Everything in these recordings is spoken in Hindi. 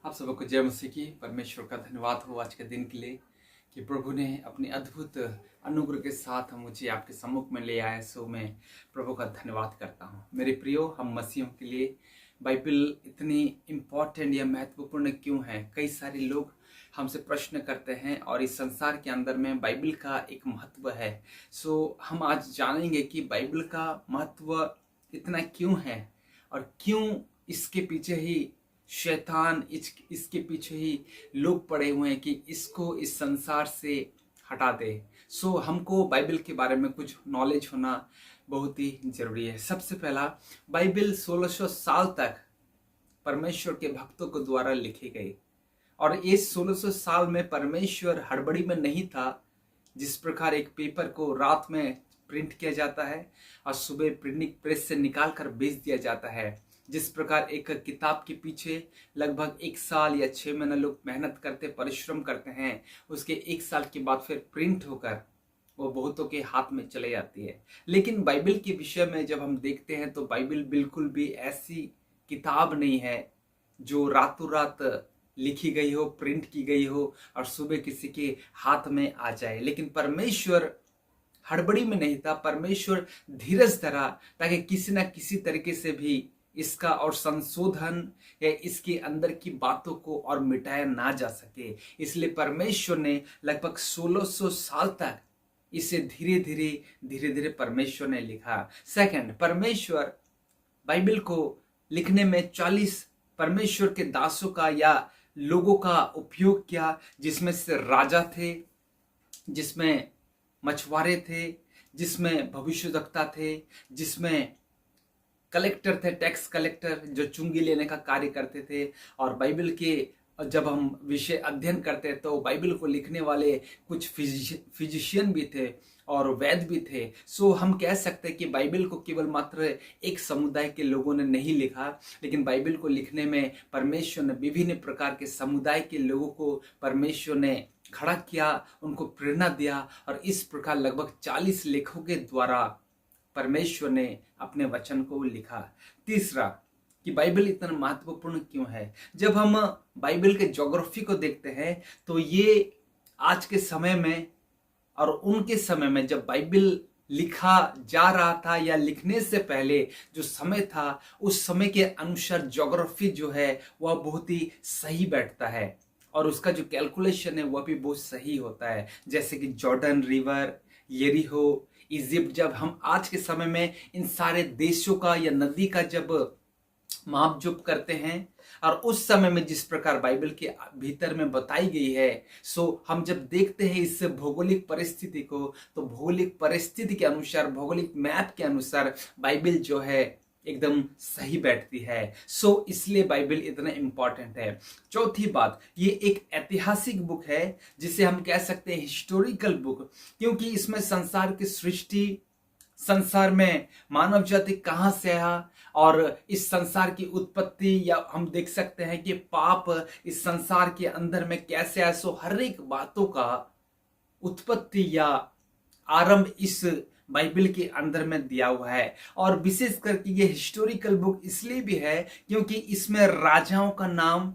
आप सबको जय मसीह की। परमेश्वर का धन्यवाद हो आज के दिन के लिए कि प्रभु ने अपनी अद्भुत अनुग्रह के साथ मुझे आपके सम्मुख में ले आए। सो मैं प्रभु का धन्यवाद करता हूँ। मेरे प्रियो, हम मसीहों के लिए बाइबल इतनी इम्पोर्टेंट या महत्वपूर्ण क्यों है? कई सारे लोग हमसे प्रश्न करते हैं और इस संसार के अंदर में बाइबल का एक महत्व है। सो हम आज जानेंगे कि बाइबल का महत्व इतना क्यों है और क्यों इसके पीछे ही शैतान इसके पीछे ही लोग पड़े हुए हैं कि इसको इस संसार से हटा दे। सो हमको बाइबल के बारे में कुछ नॉलेज होना बहुत ही जरूरी है। सबसे पहला, बाइबल 1600 साल तक परमेश्वर के भक्तों के द्वारा लिखी गई और इस 1600 साल में परमेश्वर हड़बड़ी में नहीं था। जिस प्रकार एक पेपर को रात में प्रिंट किया जाता है और सुबह प्रिंटिंग प्रेस से निकाल कर बेच दिया जाता है, जिस प्रकार एक किताब के पीछे लगभग 1 साल या 6 महीने लोग मेहनत करते, परिश्रम करते हैं, उसके 1 साल के बाद फिर प्रिंट होकर वो बहुतों के हाथ में चले जाती है। लेकिन बाइबल के विषय में जब हम देखते हैं तो बाइबल बिल्कुल भी ऐसी किताब नहीं है जो रातों रात लिखी गई हो, प्रिंट की गई हो और सुबह किसी के हाथ में आ जाए। लेकिन परमेश्वर हड़बड़ी में नहीं था। परमेश्वर धीरज धरा ताकि किसी न किसी तरीके से भी इसका और संशोधन या इसके अंदर की बातों को और मिटाया ना जा सके। इसलिए परमेश्वर ने लगभग 1600 साल तक इसे धीरे धीरे परमेश्वर ने लिखा। सेकंड, परमेश्वर बाइबल को लिखने में 40 परमेश्वर के दासों का या लोगों का उपयोग किया, जिसमें से राजा थे, जिसमें मछुआरे थे, जिसमें भविष्यवक्ता थे, जिसमें कलेक्टर थे, टैक्स कलेक्टर जो चुंगी लेने का कार्य करते थे। और बाइबल के जब हम विषय अध्ययन करते हैं तो बाइबल को लिखने वाले कुछ फिजिशियन भी थे और वैद्य भी थे। सो हम कह सकते हैं कि बाइबल को केवल मात्र एक समुदाय के लोगों ने नहीं लिखा, लेकिन बाइबल को लिखने में परमेश्वर ने विभिन्न प्रकार के समुदाय के लोगों को परमेश्वर ने खड़ा किया, उनको प्रेरणा दिया और इस प्रकार लगभग 40 लेखों के द्वारा परमेश्वर ने अपने वचन को लिखा। तीसरा, कि बाइबल इतना महत्वपूर्ण क्यों है? जब हम बाइबल के ज्योग्राफी को देखते हैं तो ये आज के समय में और उनके समय में जब बाइबल लिखा जा रहा था या लिखने से पहले जो समय था, उस समय के अनुसार ज्योग्राफी जो है वह बहुत ही सही बैठता है और उसका जो कैलकुलेशन है वह भी बहुत सही होता है। जैसे कि जॉर्डन रिवर, यरीहो, इजिप्ट। जब हम आज के समय में इन सारे देशों का या नदी का जब माप जोप करते हैं और उस समय में जिस प्रकार बाइबल के भीतर में बताई गई है, सो हम जब देखते हैं इस भौगोलिक परिस्थिति को, तो भौगोलिक परिस्थिति के अनुसार, भौगोलिक मैप के अनुसार बाइबल जो है एकदम सही बैठती है। सो इसलिए बाइबल इतना इंपॉर्टेंट है। चौथी बात, ये एक ऐतिहासिक बुक है, जिसे हम कह सकते हैं हिस्टोरिकल बुक, क्योंकि इसमें संसार की सृष्टि, संसार में मानव जाति कहां से आया और इस संसार की उत्पत्ति, या हम देख सकते हैं कि पाप इस संसार के अंदर में कैसे आया। सो हर एक बातों का उत्पत्ति या आरंभ इस बाइबल के अंदर में दिया हुआ है। और विशेष करके ये हिस्टोरिकल बुक इसलिए भी है क्योंकि इसमें राजाओं का नाम,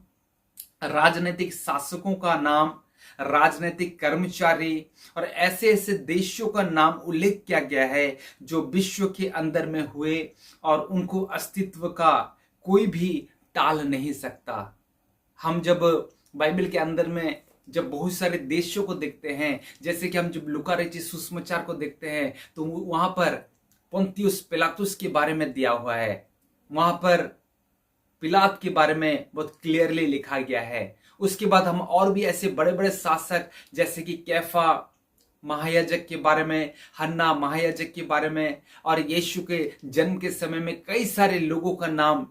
राजनीतिक शासकों का नाम, राजनीतिक कर्मचारी और ऐसे ऐसे देशों का नाम उल्लेख किया गया है जो विश्व के अंदर में हुए और उनको अस्तित्व का कोई भी टाल नहीं सकता। हम जब बाइबल के अंदर में जब बहुत सारे देशों को देखते हैं, जैसे कि हम जब लूका रचित सुसमाचार को देखते हैं तो वहां पर पोंतियुस पिलातुस के बारे में दिया हुआ है, वहां पर पिलात के बारे में बहुत क्लियरली लिखा गया है। उसके बाद हम और भी ऐसे बड़े बड़े शासक जैसे कि कैफा महायाजक के बारे में, हन्ना महायाजक के बारे में और यीशु के जन्म के समय में कई सारे लोगों का नाम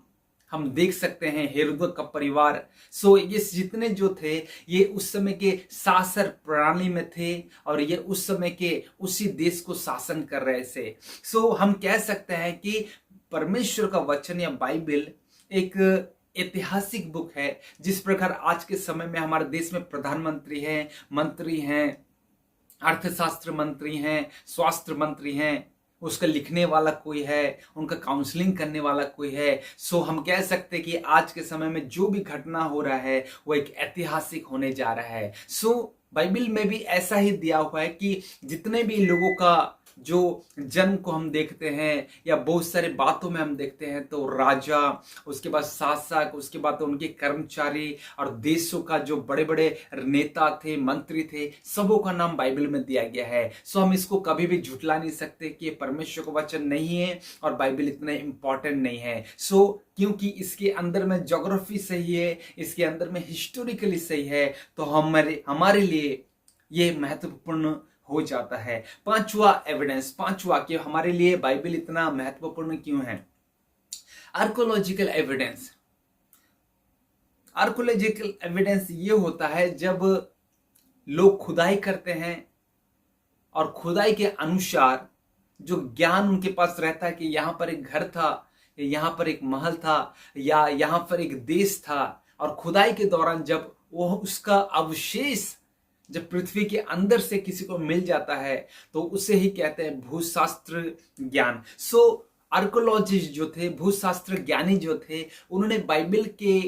हम देख सकते हैं, हेरोद का परिवार। सो ये जितने जो थे ये उस समय के शासन प्रणाली में थे और ये उस समय के उसी देश को शासन कर रहे थे। सो हम कह सकते हैं कि परमेश्वर का वचन या बाइबल एक ऐतिहासिक बुक है। जिस प्रकार आज के समय में हमारे देश में प्रधानमंत्री हैं, मंत्री हैं, अर्थशास्त्र मंत्री हैं, स्वास्थ्य मंत्री हैं, उसका लिखने वाला कोई है, उनका काउंसलिंग करने वाला कोई है। सो हम कह सकते हैं कि आज के समय में जो भी घटना हो रहा है वो एक ऐतिहासिक होने जा रहा है। सो बाइबल में भी ऐसा ही दिया हुआ है कि जितने भी लोगों का जो जन्म को हम देखते हैं या बहुत सारे बातों में हम देखते हैं, तो राजा, उसके बाद शासक, उसके बाद तो उनके कर्मचारी और देशों का जो बड़े बड़े नेता थे, मंत्री थे, सबों का नाम बाइबल में दिया गया है। सो हम इसको कभी भी झुठला नहीं सकते कि ये परमेश्वर का वचन नहीं है और बाइबल इतना इंपॉर्टेंट नहीं है। सो क्योंकि इसके अंदर में ज्योग्राफी सही है, इसके अंदर में हिस्टोरिकली सही है, तो हमारे लिए ये महत्वपूर्ण हो जाता है। पांचवा कि हमारे लिए बाइबल इतना महत्वपूर्ण क्यों है। आर्कोलॉजिकल एविडेंस ये होता है जब लोग खुदाई करते हैं और खुदाई के अनुसार जो ज्ञान उनके पास रहता है कि यहां पर एक घर था, यहां पर एक महल था, या यहां पर एक देश था, और खुदाई के दौरान जब वो उसका अवशेष जब पृथ्वी के अंदर से किसी को मिल जाता है तो उसे ही कहते हैं भूशास्त्र ज्ञान। सो आर्कोलॉजिस्ट जो थे, भूशास्त्र ज्ञानी जो थे, उन्होंने बाइबल के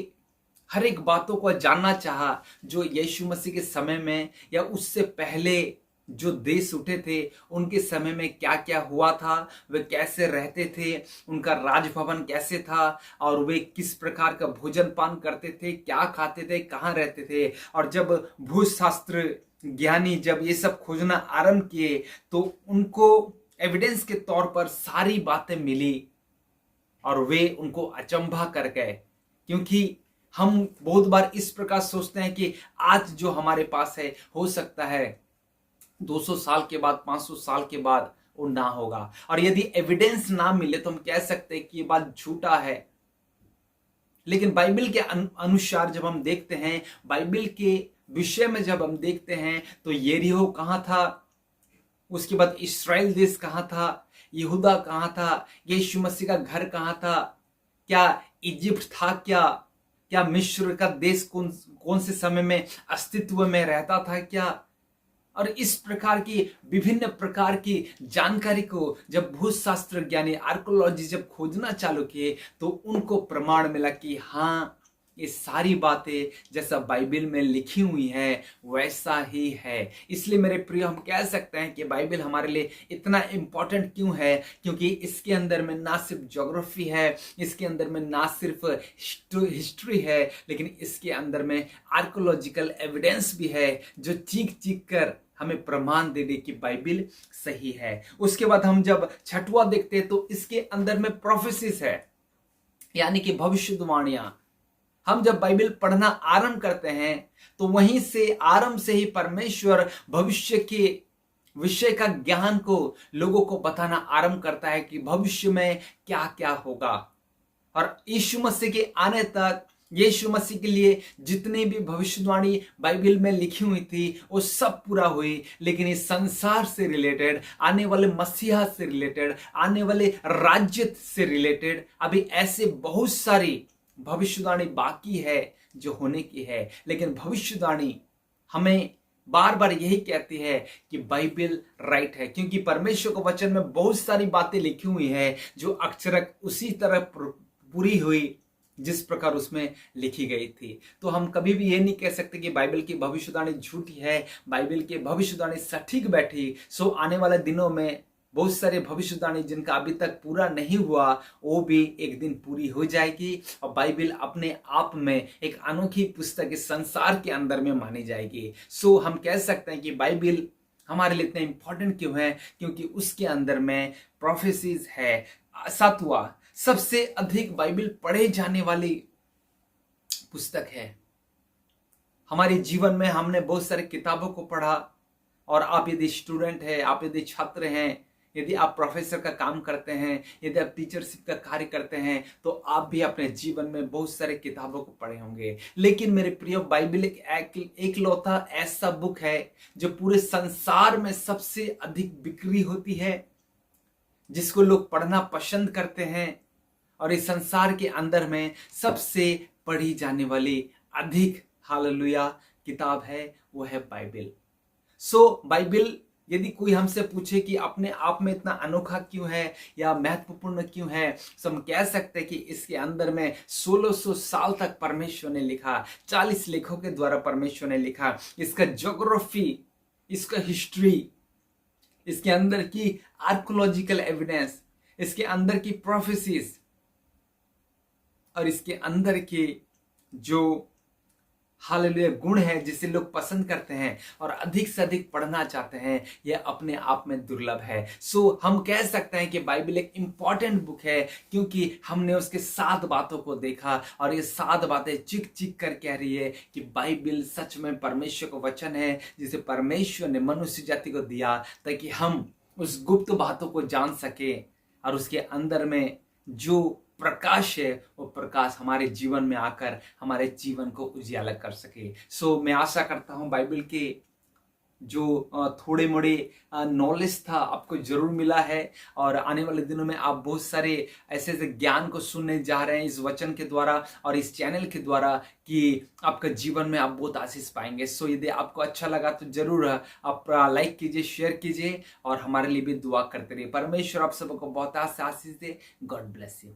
हर एक बातों को जानना चाहा जो यीशु मसीह के समय में या उससे पहले जो देश उठे थे उनके समय में क्या क्या हुआ था, वे कैसे रहते थे, उनका राजभवन कैसे था, और वे किस प्रकार का भोजन पान करते थे, क्या खाते थे, कहाँ रहते थे। और जब भूशास्त्र ज्ञानी जब ये सब खोजना आरंभ किए तो उनको एविडेंस के तौर पर सारी बातें मिली और वे उनको अचंभा कर गए। क्योंकि हम बहुत बार इस प्रकार सोचते हैं कि आज जो हमारे पास है हो सकता है 200 साल के बाद, 500 साल के बाद वो ना होगा, और यदि एविडेंस ना मिले तो हम कह सकते हैं कि ये बात झूठा है। लेकिन बाइबल के अनुसार जब हम देखते हैं, बाइबल के विषय में जब हम देखते हैं, तो यरीहो कहां था, उसके बाद इस्राएल देश कहां था, यहूदा कहां था, यीशु मसीह का घर कहां था, क्या इजिप्ट था, क्या मिस्र का देश कौन से समय में अस्तित्व में रहता था क्या। और इस प्रकार की विभिन्न प्रकार की जानकारी को जब भूशास्त्र ज्ञानी आर्कोलॉजी जब खोजना चालू किए तो उनको प्रमाण मिला कि हाँ, ये सारी बातें जैसा बाइबल में लिखी हुई है वैसा ही है। इसलिए मेरे प्रिय, हम कह सकते हैं कि बाइबल हमारे लिए इतना इंपॉर्टेंट क्यों है, क्योंकि इसके अंदर में ना सिर्फ ज्योग्राफी है, इसके अंदर में ना सिर्फ हिस्ट्री है, लेकिन इसके अंदर में आर्कोलॉजिकल एविडेंस भी है जो चीख चीख कर हमें प्रमाण दे दे कि बाइबल सही है। उसके बाद हम जब छठवां देखते हैं तो इसके अंदर में प्रोफेसिस है, यानी कि भविष्यवाणियां। हम जब बाइबल पढ़ना आरंभ करते हैं तो वहीं से आरंभ से ही परमेश्वर भविष्य के विषय का ज्ञान को लोगों को बताना आरंभ करता है कि भविष्य में क्या क्या होगा। और यीशु मसीह के आने तक यीशु मसीह के लिए जितनी भी भविष्यवाणी बाइबल में लिखी हुई थी वो सब पूरा हुई, लेकिन इस संसार से रिलेटेड, आने वाले मसीहा से रिलेटेड, आने वाले राज्य से रिलेटेड अभी ऐसे बहुत सारी भविष्यवाणी बाकी है जो होने की है। लेकिन भविष्यवाणी हमें बार बार यही कहती है कि बाइबल राइट है, क्योंकि परमेश्वर के वचन में बहुत सारी बातें लिखी हुई है जो अक्षरक उसी तरह पूरी हुई जिस प्रकार उसमें लिखी गई थी। तो हम कभी भी ये नहीं कह सकते कि बाइबल की भविष्यवाणी झूठी है, बाइबल की भविष्यवाणी सटीक बैठी। सो आने वाले दिनों में बहुत सारे भविष्यवाणी जिनका अभी तक पूरा नहीं हुआ वो भी एक दिन पूरी हो जाएगी, और बाइबल अपने आप में एक अनोखी पुस्तक इस संसार के अंदर में मानी जाएगी। सो हम कह सकते हैं कि बाइबल हमारे लिए इतना इंपॉर्टेंट क्यों है, क्योंकि उसके अंदर में प्रोफेसीज है। सातवां, सबसे अधिक बाइबल पढ़े जाने वाली पुस्तक है। हमारे जीवन में हमने बहुत सारे किताबों को पढ़ा, और आप यदि स्टूडेंट है, आप यदि छात्र हैं, यदि आप प्रोफेसर का काम करते हैं, यदि आप टीचरशिप का कार्य करते हैं, तो आप भी अपने जीवन में बहुत सारे किताबों को पढ़े होंगे। लेकिन मेरे प्रिय, बाइबल एक लौता ऐसा बुक है जो पूरे संसार में सबसे अधिक बिक्री होती है, जिसको लोग पढ़ना पसंद करते हैं, और इस संसार के अंदर में सबसे पढ़ी जाने वाली अधिक हालेलुया किताब है, वो है बाइबल। सो बाइबल यदि कोई हमसे पूछे कि अपने आप में इतना अनोखा क्यों है या महत्वपूर्ण क्यों है, तो हम कह सकते हैं कि इसके अंदर में 1600 साल तक परमेश्वर ने लिखा, 40 लेखों के द्वारा परमेश्वर ने लिखा। इसका ज्योग्राफी, इसका हिस्ट्री, इसके अंदर की आर्कोलॉजिकल एविडेंस, इसके अंदर की प्रोफेसीज और इसके अंदर के जो हालेलुया गुण है जिसे लोग पसंद करते हैं और अधिक से अधिक पढ़ना चाहते हैं, यह अपने आप में दुर्लभ है। सो हम कह सकते हैं कि बाइबल एक इंपॉर्टेंट बुक है क्योंकि हमने उसके 7 बातों को देखा और ये 7 बातें चिक चिक कर कह रही है कि बाइबल सच में परमेश्वर का वचन है जिसे परमेश्वर ने मनुष्य जाति को दिया ताकि हम उस गुप्त बातों को जान सके और उसके अंदर में जो प्रकाश है वो प्रकाश हमारे जीवन में आकर हमारे जीवन को उजियाला कर सके। सो मैं आशा करता हूं बाइबल के जो थोड़े मोड़े नॉलेज था आपको जरूर मिला है और आने वाले दिनों में आप बहुत सारे ऐसे ऐसे ज्ञान को सुनने जा रहे हैं इस वचन के द्वारा और इस चैनल के द्वारा कि आपका जीवन में आप बहुत आशीष पाएंगे। सो यदि आपको अच्छा लगा तो जरूर आप लाइक कीजिए, शेयर कीजिए और हमारे लिए भी दुआ करते रहिए। परमेश्वर आप सबको बहुत आशीष दे। God bless you.